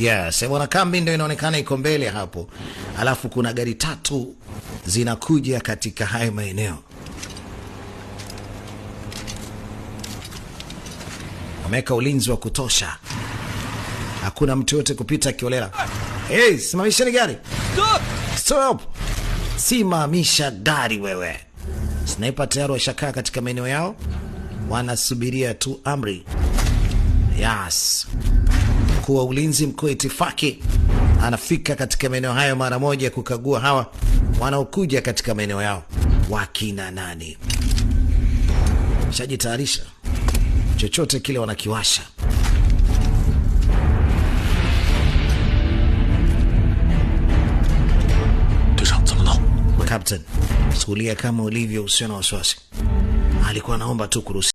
Yes, bwana, kambi ndio inaonekana iko mbele hapo. Alafu kuna gari 3 zinakuja katika hayo maeneo. Wameka ulinzi wa kutosha. Hakuna mtu yote kupita kiolela. Hey, simamisha gari. Stop! Stop! Simamisha gari wewe. Sniper tayari washakaa katika maeneo yao. Wanasubiria tu amri. Yes. Mkuu wa ulinzi, mkuu itifaki anafika katika maeneo hayo mara moja kukagua hawa wanaokuja katika maeneo yao wakina nani. Shajitayarisha chochote kile wanakiwasha. Captain, sulia kama ulivyo, usio na wasiwasi. Alikuwa naomba tu kuruhusiwa.